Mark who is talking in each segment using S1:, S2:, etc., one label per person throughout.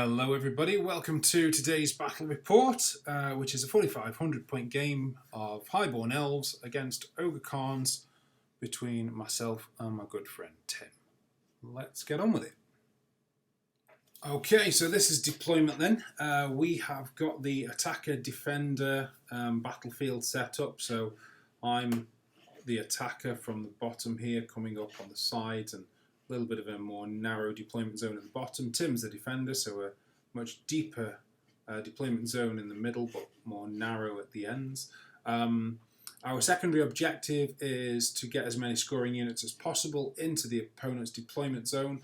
S1: Hello everybody, welcome to today's battle report, which is a 4,500 point game of Highborn Elves against Ogre Khans between myself and my good friend Tim. Let's get on with it. Okay, so this is deployment then. We have got the attacker-defender battlefield set up, so I'm the attacker from the bottom here, coming up on the sides, and a little bit of a more narrow deployment zone at the bottom. Tim's the defender, so a much deeper deployment zone in the middle, but more narrow at the ends. Our secondary objective is to get as many scoring units as possible into the opponent's deployment zone.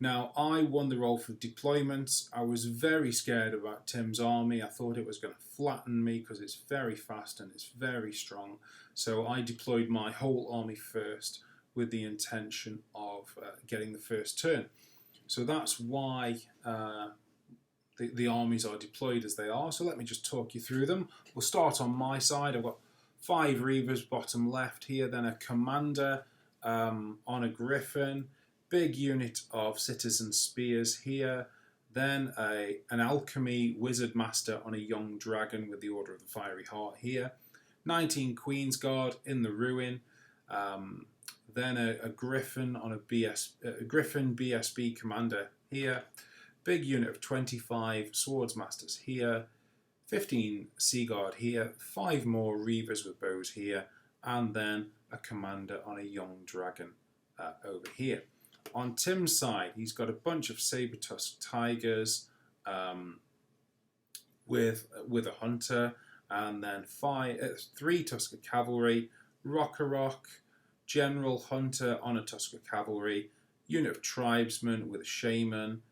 S1: Now, I won the role for deployment. I was very scared about Tim's army. I thought it was going to flatten me because it's very fast and it's very strong. So I deployed my whole army first, with the intention of getting the first turn. So that's why the armies are deployed as they are. So let me just talk you through them. We'll start on my side. I've got 5 Reavers bottom left here, then a Commander on a Griffin, big unit of Citizen Spears here, then an Alchemy Wizard Master on a Young Dragon with the Order of the Fiery Heart here, 19 Queen's Guard in the Ruin, then a Griffin on a Griffin BSB Commander here, big unit of 25 Swordsmasters here, 15 Seaguard here, 5 more Reavers with bows here, and then a Commander on a Young Dragon over here. On Tim's side, he's got a bunch of Saber-Tusked Tigers with a Hunter, and then 3 Tusker Cavalry, Rock, General Hunter on a Tusker Cavalry, unit of Tribesmen with a Shaman,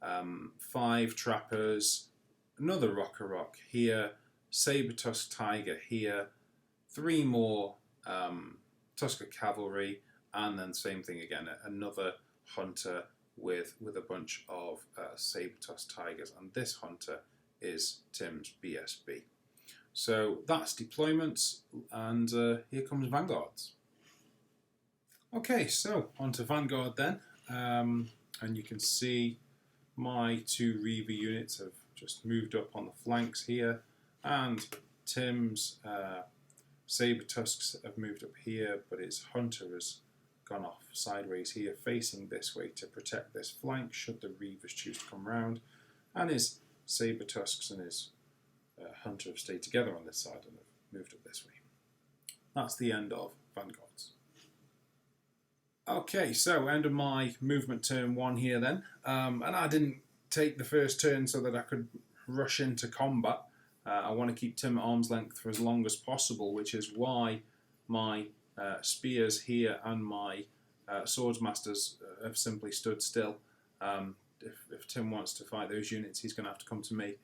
S1: 5 Trappers, another Rock here, Saber-Tusked Tiger here, 3 more Tusker Cavalry, and then same thing again, another Hunter with a bunch of Saber-Tusked Tigers, and this Hunter is Tim's BSB. So that's deployments, and here comes Vanguards. Okay, so on to Vanguard then, and you can see my 2 Reaver units have just moved up on the flanks here, and Tim's Saber-Tusks have moved up here, but his Hunter has gone off sideways here, facing this way to protect this flank should the Reavers choose to come round, and his Saber-Tusks and his Hunter have stayed together on this side and have moved up this way. That's the end of Vanguards. Okay, so end of my movement turn 1 here then, and I didn't take the first turn so that I could rush into combat. I want to keep Tim at arm's length for as long as possible, which is why my spears here and my swordsmasters have simply stood still. If Tim wants to fight those units, he's going to have to come to me.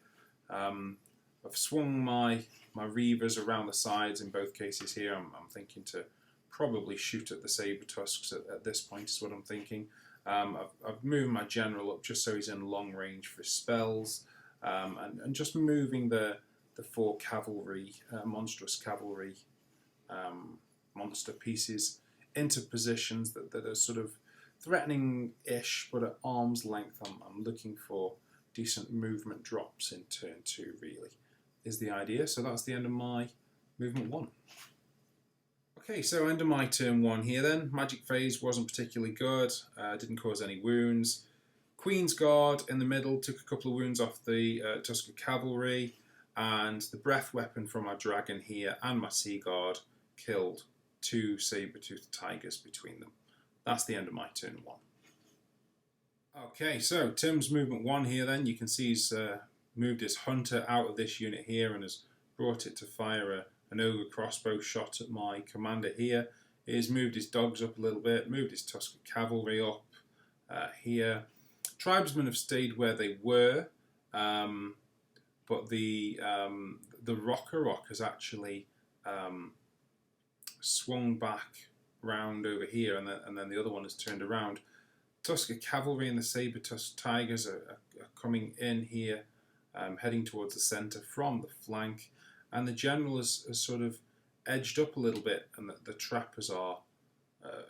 S1: I've swung my Reavers around the sides in both cases here. I'm thinking to probably shoot at the Saber-Tusks at this point is what I'm thinking. I've moved my general up just so he's in long range for spells, and just moving the 4 cavalry, monstrous cavalry monster pieces into positions that are sort of threatening-ish, but at arm's length. I'm looking for decent movement drops in turn 2, really, is the idea. So that's the end of my movement 1. Okay, so end of my turn 1 here then. Magic phase wasn't particularly good, didn't cause any wounds. Queen's Guard in the middle took a couple of wounds off the Tusker Cavalry, and the breath weapon from our dragon here and my Sea Guard killed 2 Saber-Toothed Tigers between them. That's the end of my turn 1. Okay, so Tim's movement 1 here then. You can see he's moved his Hunter out of this unit here and has brought it to fire an Ogre crossbow shot at my Commander here. He's moved his dogs up a little bit, moved his Tusker Cavalry up here. Tribesmen have stayed where they were, but the Rock has actually swung back round over here, and then the other one has turned around. Tusker Cavalry and the Saber-Tusked Tigers are coming in here, heading towards the centre from the flank, and the general has sort of edged up a little bit, and the trappers are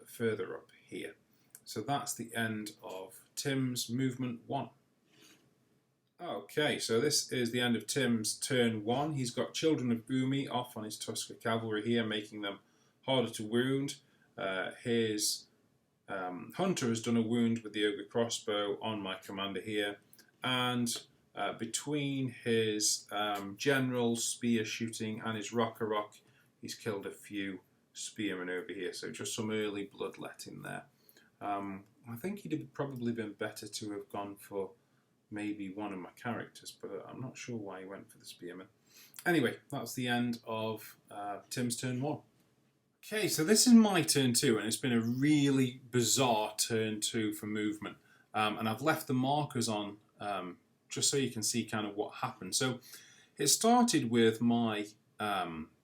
S1: further up here. So that's the end of Tim's movement 1. Okay, so this is the end of Tim's turn 1. He's got Children of Umi off on his Tusker Cavalry here, making them harder to wound. His Hunter has done a wound with the Ogre Crossbow on my commander here, and between his General Spear shooting and his Rock, he's killed a few Spearmen over here, so just some early bloodletting there. I think he'd have probably been better to have gone for maybe one of my characters, but I'm not sure why he went for the Spearman. Anyway, that's the end of Tim's turn 1. Okay, so this is my turn 2, and it's been a really bizarre turn 2 for movement. And I've left the markers on just so you can see kind of what happened. So it started with my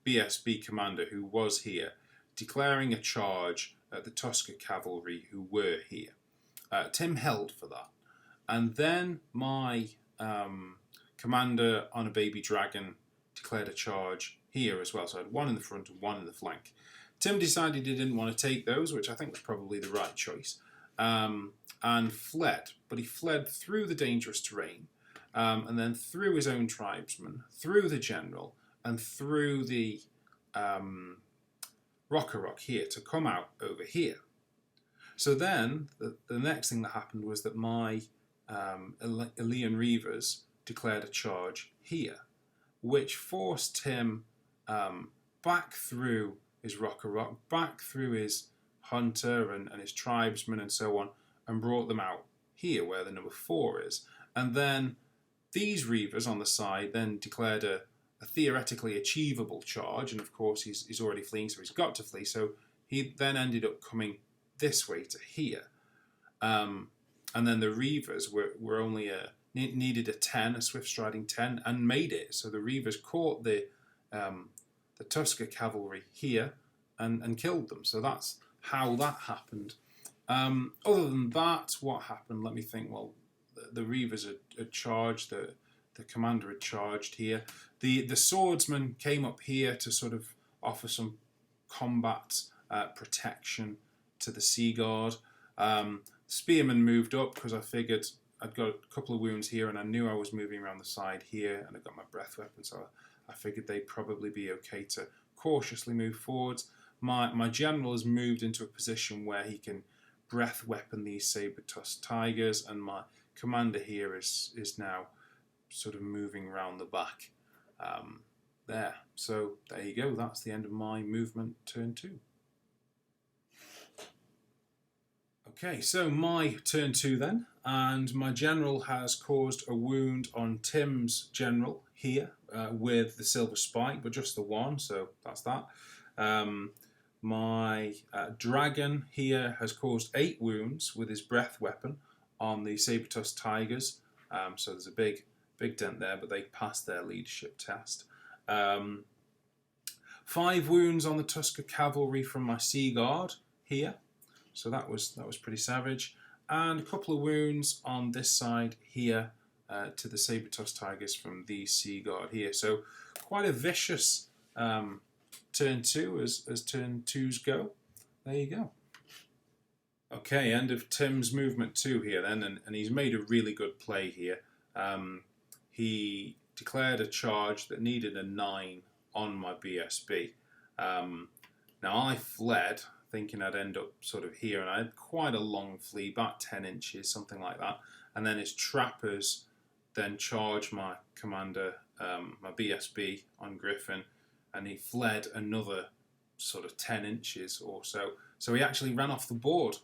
S1: BSB commander, who was here, declaring a charge at the Tusker Cavalry, who were here. Tim held for that. And then my commander on a baby dragon declared a charge here as well. So I had one in the front and one in the flank. Tim decided he didn't want to take those, which I think was probably the right choice, and fled. But he fled through the dangerous terrain, and then through his own tribesmen, through the general, and through the Rock here to come out over here. So then the next thing that happened was that my Elian Reavers declared a charge here, which forced Tim back through his Rock, back through his Hunter and his tribesmen and so on, and brought them out here where the number 4 is. And then these Reavers on the side then declared a theoretically achievable charge, and of course he's already fleeing, so he's got to flee. So he then ended up coming this way to here. And then the Reavers were only needed a 10, a swift striding 10, and made it. So the Reavers caught the Tusker Cavalry here and killed them. So that's how that happened. Other than that, what happened? Let me think. Well, the Reavers had charged, the commander had charged here. The swordsman came up here to sort of offer some combat protection to the Sea Guard. Spearman moved up because I figured I'd got a couple of wounds here, and I knew I was moving around the side here, and I got my breath weapon, so I figured they'd probably be okay to cautiously move forwards. My general has moved into a position where he can breath weapon these saber-tusked tigers, and my commander here is now sort of moving around the back there. So there you go, that's the end of my movement turn 2. Okay, so my turn 2 then, and my general has caused a wound on Tim's general here with the silver spike, but just the one, so that's that. My dragon here has caused 8 wounds with his breath weapon on the saber-tusked tigers, so there's a big dent there, but they passed their leadership test. 5 wounds on the Tusker Cavalry from my Sea Guard here. So that was pretty savage, and a couple of wounds on this side here to the saber-tusked tigers from the Sea Guard here. So quite a vicious turn 2 as turn 2s go. There you go. Okay, end of Tim's movement 2 here then, and he's made a really good play here. He declared a charge that needed a 9 on my BSB. Now I fled, thinking I'd end up sort of here, and I had quite a long flee, about 10 inches, something like that. And then his trappers then charged my commander, my BSB on Griffin, and he fled another sort of 10 inches or so. So he actually ran off the board.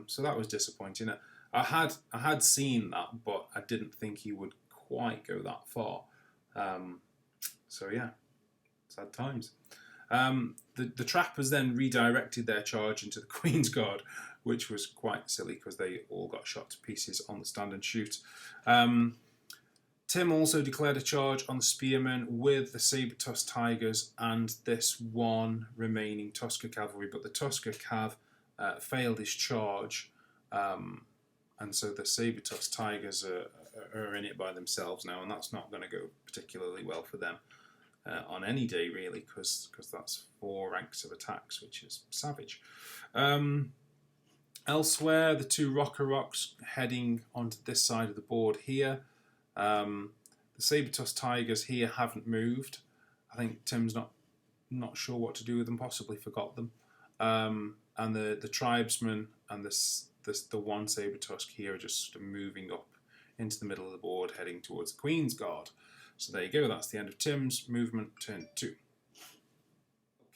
S1: So that was disappointing. I had seen that, but I didn't think he would quite go that far. So yeah, sad times. The trappers then redirected their charge into the Queen's Guard, which was quite silly because they all got shot to pieces on the stand and shoot. Tim also declared a charge on the Spearmen with the saber-tusked tigers and this one remaining Tusker Cavalry, but the Tusker Cav failed his charge, and so the saber-tusked tigers are in it by themselves now, and that's not going to go particularly well for them on any day, really, because that's 4 ranks of attacks, which is savage. Elsewhere, the 2 Rocks heading onto this side of the board here. The saber-tusked tigers here haven't moved. I think Tim's not sure what to do with them, possibly forgot them. And the tribesmen and the one saber-tusk here are just sort of moving up into the middle of the board, heading towards the Queen's Guard. So there you go, that's the end of Tim's movement, turn 2.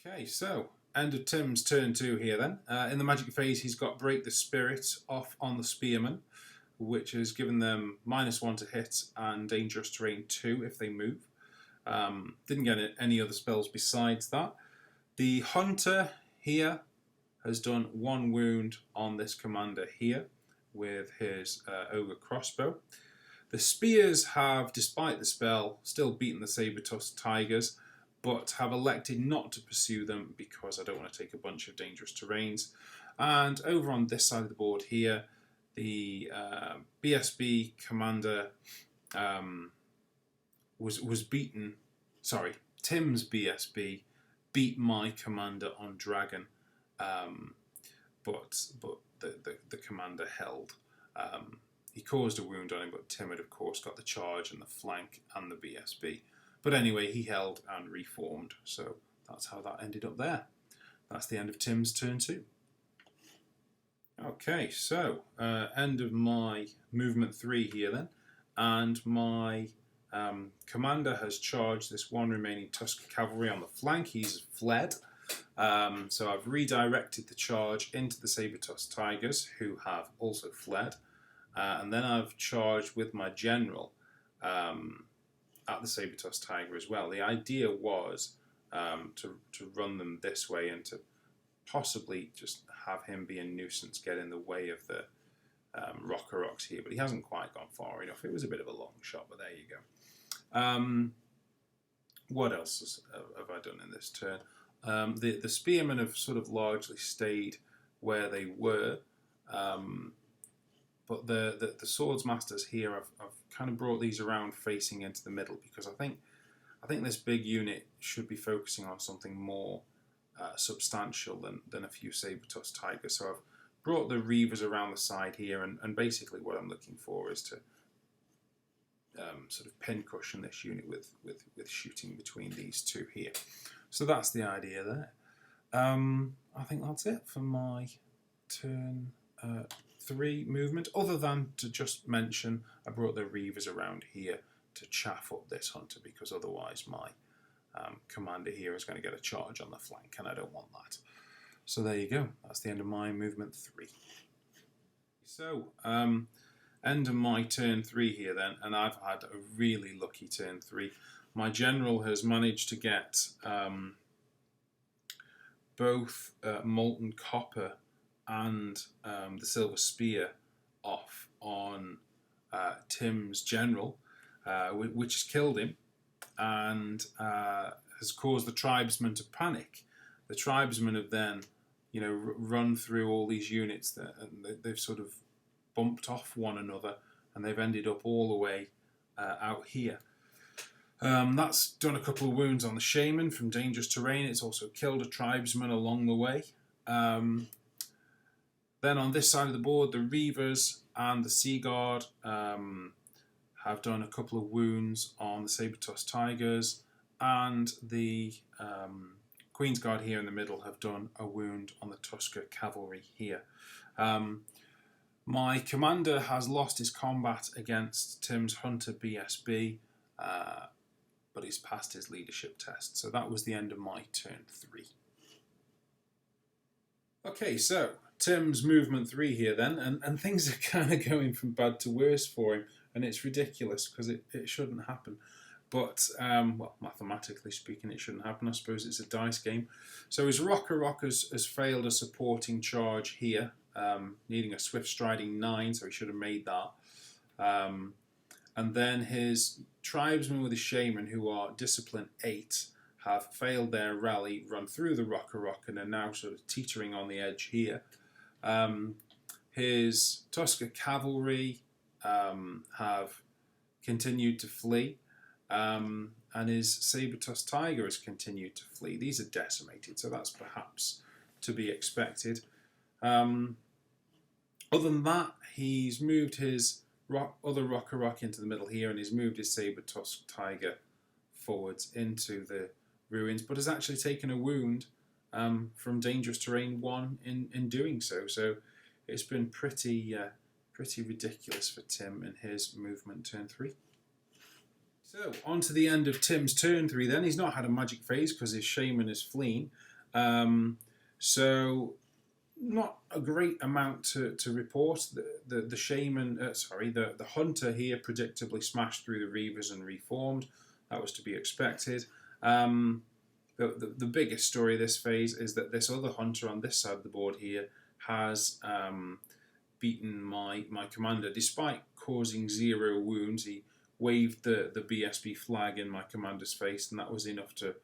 S1: Okay, so end of Tim's turn 2 here then. In the magic phase, he's got Break the Spirit off on the Spearmen, which has given them -1 to hit and Dangerous Terrain 2 if they move. Didn't get any other spells besides that. The Hunter here has done 1 wound on this commander here with his Ogre Crossbow. The Spears have, despite the spell, still beaten the saber-tusked tigers, but have elected not to pursue them because I don't want to take a bunch of dangerous terrains. And over on this side of the board here, the BSB commander was beaten. Sorry, Tim's BSB beat my commander on Dragon, but the commander held. He caused a wound on him, but Tim had, of course, got the charge and the flank and the BSB. But anyway, he held and reformed, so that's how that ended up there. That's the end of Tim's turn 2. Okay, so end of my movement 3 here then, and my commander has charged this one remaining Tusk cavalry on the flank. He's fled, so I've redirected the charge into the saber-tusked tigers, who have also fled. And then I've charged with my general at the saber-tusked tiger as well. The idea was to run them this way and to possibly just have him be a nuisance, get in the way of the Rock-a-Rocks here, but he hasn't quite gone far enough. It was a bit of a long shot, but there you go. What else have I done in this turn? The spearmen have sort of largely stayed where they were. But the swords masters here, I've kind of brought these around facing into the middle because I think this big unit should be focusing on something more substantial than a few saber-tusked tigers. So I've brought the reavers around the side here, and basically what I'm looking for is to sort of pin cushion this unit with shooting between these two here. So that's the idea there. I think that's it for my turn 3 movement, other than to just mention I brought the reavers around here to chaff up this hunter, because otherwise my commander here is going to get a charge on the flank, and I don't want that. So there you go, that's the end of my movement 3. So end of my turn 3 here then, and I've had a really lucky turn 3. My general has managed to get both Molten Copper and the Silver Spear off on Tim's general, which has killed him and has caused the tribesmen to panic. The tribesmen have then, run through all these units and they've sort of bumped off one another, and they've ended up all the way out here. That's done a couple of wounds on the shaman from dangerous terrain. It's also killed a tribesman along the way. Then on this side of the board, the reavers and the sea guard have done a couple of wounds on the saber-tusked tigers, and the Queen's Guard here in the middle have done a wound on the Tusker cavalry here. My commander has lost his combat against Tim's Hunter BSB, but he's passed his leadership test. So that was the end of my turn 3. Okay, so Tim's movement 3 here then, and things are kind of going from bad to worse for him, and it's ridiculous because it shouldn't happen. But, well, mathematically speaking, it shouldn't happen. I suppose it's a dice game. So his Rock-a-Rock has failed a supporting charge here, needing a Swift Striding 9, so he should have made that. And then his tribesmen with a shaman, who are Discipline 8, have failed their rally, run through the Rock-a-Rock, and are now sort of teetering on the edge here. His Tusker cavalry have continued to flee. And his saber-tusked tiger has continued to flee. These are decimated, so that's perhaps to be expected. Other than that, he's moved his other Rocker Rock into the middle here, and he's moved his Saber-Tusked Tiger forwards into the ruins, but has actually taken a wound from Dangerous Terrain 1 in doing so. So it's been pretty ridiculous for Tim in his movement turn 3. So on to the end of Tim's turn 3 then. He's not had a magic phase because his Shaman is fleeing. So not a great amount to report. The Shaman, the Hunter here predictably smashed through the Reavers and reformed. That was to be expected. The biggest story of this phase is that this other Hunter on this side of the board here has beaten my commander. Despite causing 0 wounds, he waved the BSB flag in my commander's face, and that was enough to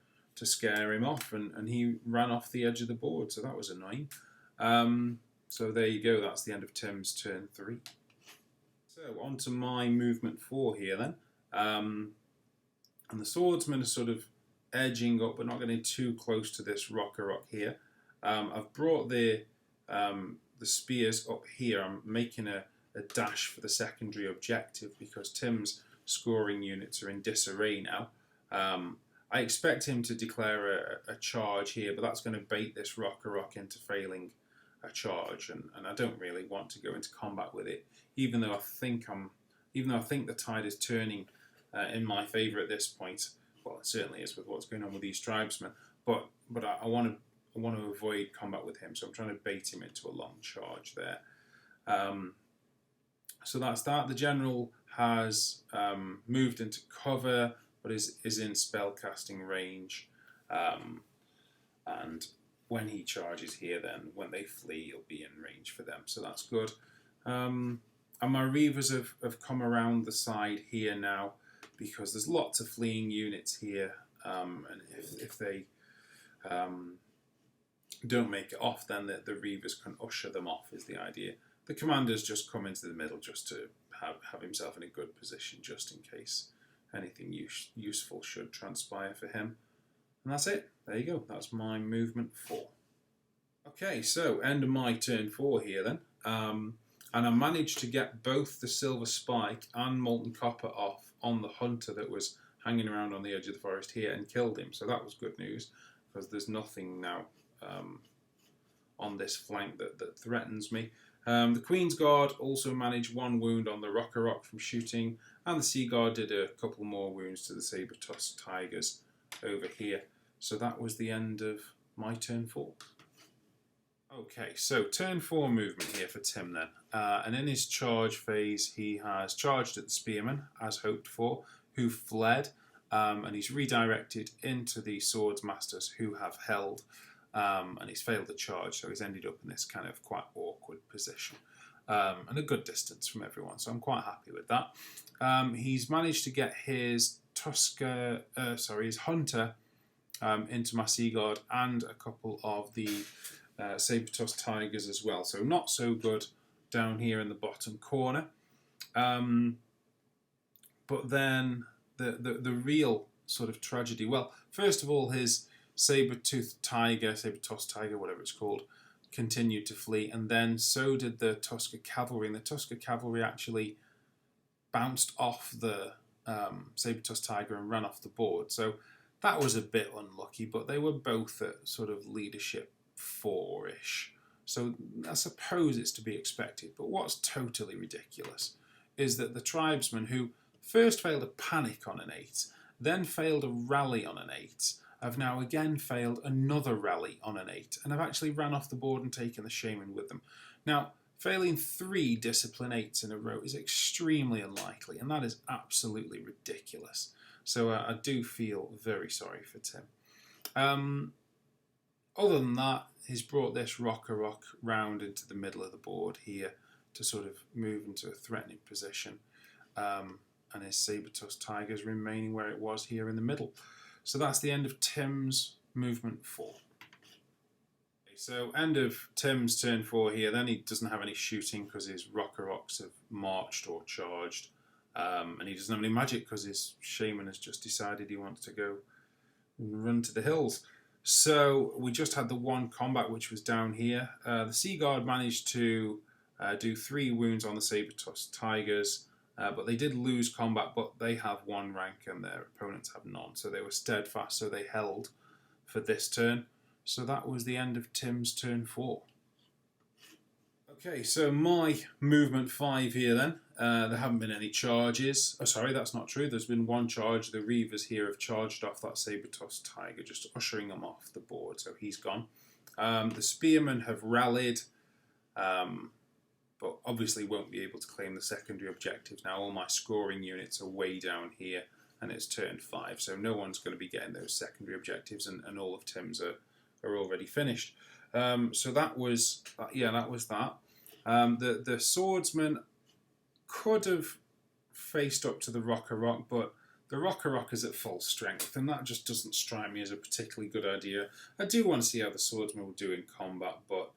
S1: scare him off, and he ran off the edge of the board, so that was annoying. So there you go, that's the end of Tim's turn 3. So on to my movement 4 here then. And the swordsmen are sort of edging up, but not getting too close to this Rocker Rock here. I've brought the spears up here. I'm making a dash for the secondary objective because Tim's scoring units are in disarray now. I expect him to declare a charge here, but that's going to bait this Rocker Rock into failing a charge, and I don't really want to go into combat with it, even though I think the tide is turning in my favour at this point. Well, it certainly is with what's going on with these tribesmen, but I want to avoid combat with him, so I'm trying to bait him into a long charge there. So that's that. The general has moved into cover, but is in spellcasting range, and when he charges here, then when they flee, he'll be in range for them, so that's good. And my Reavers have come around the side here now, because there's lots of fleeing units here, and if they don't make it off, then the Reavers can usher them off, is the idea. The commander's just come into the middle just to have himself in a good position, just in case anything useful should transpire for him. And that's it. There you go. That's my movement 4. Okay, so end of my turn 4 here then. And I managed to get both the Silver Spike and Molten Copper off on the Hunter that was hanging around on the edge of the forest here and killed him. So that was good news, because there's nothing now on this flank that threatens me. The Queen's Guard also managed 1 wound on the Rocker Rock from shooting, and the Sea Guard did a couple more wounds to the Saber-Tusked Tigers over here. So that was the end of my turn 4. Okay, so turn 4 movement here for Tim then. And in his charge phase, he has charged at the Spearmen, as hoped for, who fled, and he's redirected into the Swordsmasters, who have held, and he's failed the charge, so he's ended up in this kind of quite awkward position, and a good distance from everyone, so I'm quite happy with that. He's managed to get his his Hunter into my Sea Guard, and a couple of the Saber-Tusked Tigers as well, so not so good down here in the bottom corner. But then the real sort of tragedy, well, first of all, his Saber-Tusked Tiger, whatever it's called, continued to flee, and then so did the Tusker Cavalry, and the Tusker Cavalry actually bounced off the Saber-Tusked Tiger and ran off the board, so that was a bit unlucky, but they were both at sort of leadership 4-ish, so I suppose it's to be expected. But what's totally ridiculous is that the tribesmen, who first failed a panic on an 8, then failed a rally on an 8, have now again failed another rally on an 8, and have actually ran off the board and taken the Shaman with them. Now, failing 3 Discipline 8s in a row is extremely unlikely, and that is absolutely ridiculous. So I do feel very sorry for Tim. Other than that, he's brought this Rocker Rock round into the middle of the board here to sort of move into a threatening position, and his Saber-Tusked Tigers remaining where it was here in the middle. So that's the end of Tim's movement 4. Okay, so end of Tim's turn 4 here. Then he doesn't have any shooting because his Rocker Rocks have marched or charged, and he doesn't have any magic because his Shaman has just decided he wants to go and run to the hills. So we just had the 1 combat, which was down here. The Sea Guard managed to do 3 wounds on the Saber-Tusked Tigers, but they did lose combat, but they have 1 rank and their opponents have none. So they were steadfast, so they held for this turn. So that was the end of Tim's turn 4. Okay, so my movement 5 here then. There haven't been any charges. Oh, sorry, that's not true. There's been 1 charge. The Reavers here have charged off that saber-tossed tiger, just ushering him off the board, so he's gone. The Spearmen have rallied, but obviously won't be able to claim the secondary objectives. Now all my scoring units are way down here, and it's turn 5, so no one's going to be getting those secondary objectives, and all of Tim's are already finished. So that was that. The swordsman could have faced up to the Rock, but the Rock is at full strength, and that just doesn't strike me as a particularly good idea. I do want to see how the swordsman will do in combat, but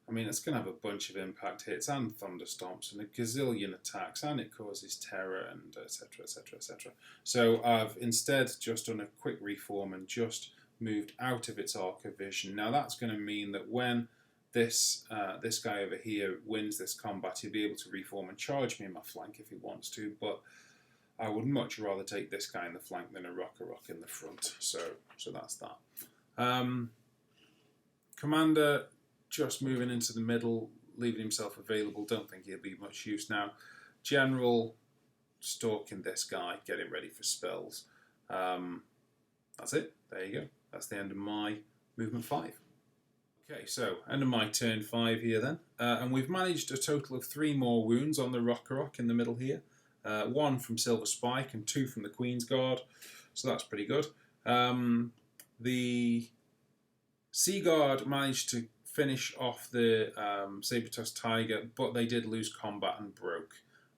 S1: I mean, it's going to have a bunch of impact hits and thunderstomps and a gazillion attacks, and it causes terror and etc, etc, etc. So I've instead just done a quick reform and just moved out of its arc of vision. Now that's going to mean that when this guy over here wins this combat, he'll be able to reform and charge me in my flank if he wants to, but I would much rather take this guy in the flank than a Rock in the front. So that's that. Commander just moving into the middle, leaving himself available. Don't think he'll be much use now. General stalking this guy, getting ready for spells. That's it. There you go. That's the end of my movement 5. Okay, so end of my turn 5 here then. And we've managed a total of 3 more wounds on the Rock in the middle here. 1 from Silver Spike and 2 from the Queen's Guard. So that's pretty good. The Sea Guard managed to finish off the saber-tossed tiger, but they did lose combat and broke.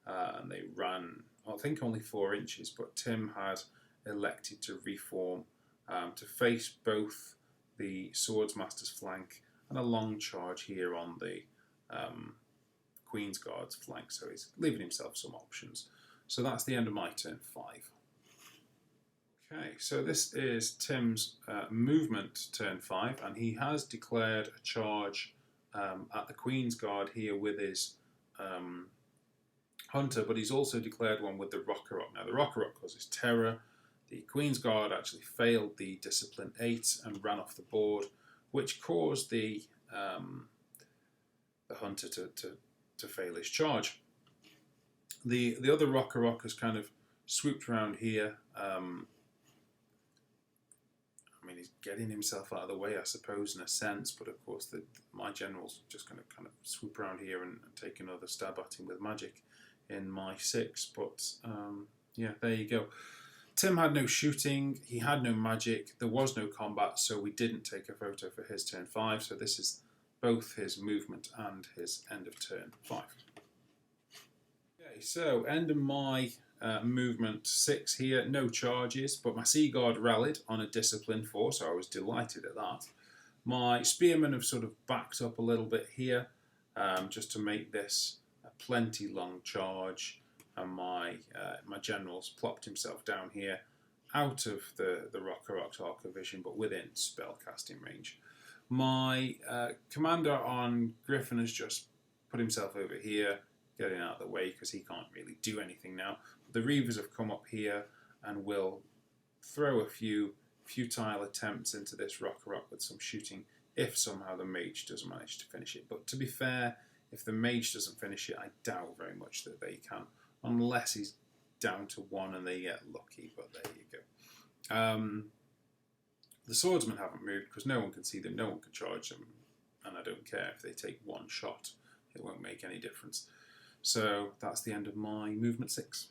S1: And they ran, I think, only 4 inches, but Tim had elected to reform to face both the Swordsmaster's flank and a long charge here on the Queen's Guard's flank, so he's leaving himself some options. So that's the end of my turn 5. Okay, so this is Tim's movement turn 5, and he has declared a charge at the Queen's Guard here with his Hunter, but he's also declared one with the Rock. Now the Rock causes terror. The Queen's Guard actually failed the Discipline 8 and ran off the board, which caused the Hunter to fail his charge. The other Rock has kind of swooped around here. I mean, he's getting himself out of the way, I suppose, in a sense, but of course my general's just going to kind of swoop around here and take another stab at him with magic in my 6. But yeah, there you go. Tim had no shooting, he had no magic, there was no combat, so we didn't take a photo for his turn 5, so this is both his movement and his end of turn 5. Okay, so end of my movement 6 here, no charges, but my Sea Guard rallied on a Discipline 4, so I was delighted at that. My Spearmen have sort of backed up a little bit here, just to make this a plenty long charge. And my general's plopped himself down here, out of the Rock's arc of vision, but within spell casting range. My commander on Griffin has just put himself over here, getting out of the way because he can't really do anything now. The Reavers have come up here and will throw a few futile attempts into this Rock with some shooting, if somehow the mage doesn't manage to finish it. But to be fair, if the mage doesn't finish it, I doubt very much that they can. Unless he's down to 1 and they get lucky, but there you go. The swordsmen haven't moved because no one can see them, no one can charge them, and I don't care if they take 1 shot, it won't make any difference. So that's the end of my movement 6.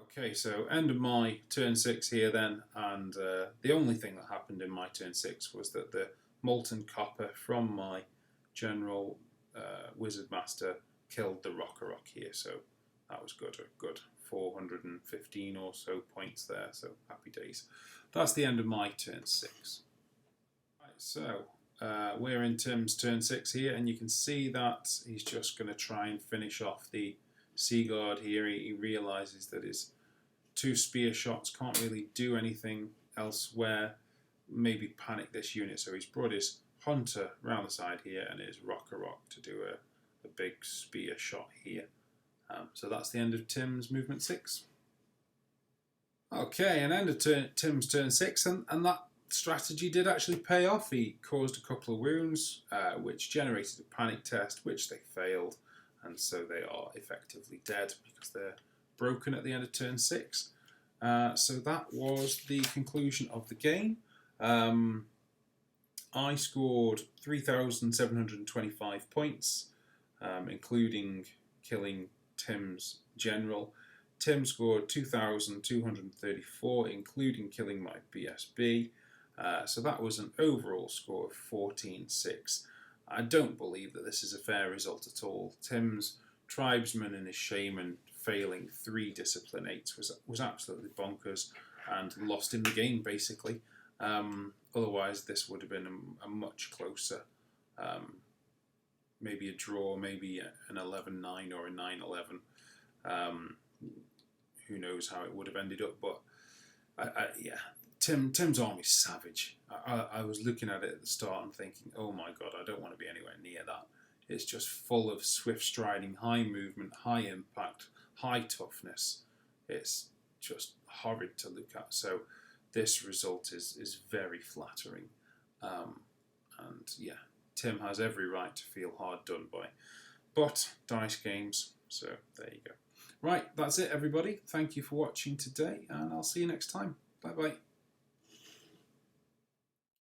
S1: Okay, so end of my turn 6 here then, and the only thing that happened in my turn 6 was that the Molten Copper from my General Wizard Master killed the Rock here, so that was good. A good 415 or so points there, so happy days. That's the end of my turn 6. Right, so we're in Tim's turn 6 here, and you can see that he's just going to try and finish off the Sea Guard here. He realises that his 2 spear shots can't really do anything elsewhere, maybe panic this unit, so he's brought his Hunter round the side here and his Rock to do a big spear shot here. So that's the end of Tim's movement 6. Okay, and end of Tim's turn 6, and that strategy did actually pay off. He caused a couple of wounds, which generated a panic test, which they failed, and so they are effectively dead because they're broken at the end of turn 6. So that was the conclusion of the game. I scored 3,725 points, including killing Tim's general. Tim scored 2,234, including killing my BSB. So that was an overall score of 14-6. I don't believe that this is a fair result at all. Tim's tribesman and his shaman failing 3 discipline 8s was absolutely bonkers and lost in the game, basically. Otherwise, this would have been a much closer, maybe a draw, maybe an 11-9 or a 9-11. Who knows how it would have ended up, but yeah, Tim's army's savage. I was looking at it at the start and thinking, oh my god, I don't want to be anywhere near that. It's just full of swift striding, high movement, high impact, high toughness. It's just horrid to look at. So this result is very flattering. And yeah, Tim has every right to feel hard done by. But dice games, so there you go. Right, that's it everybody. Thank you for watching today, and I'll see you next time. Bye bye.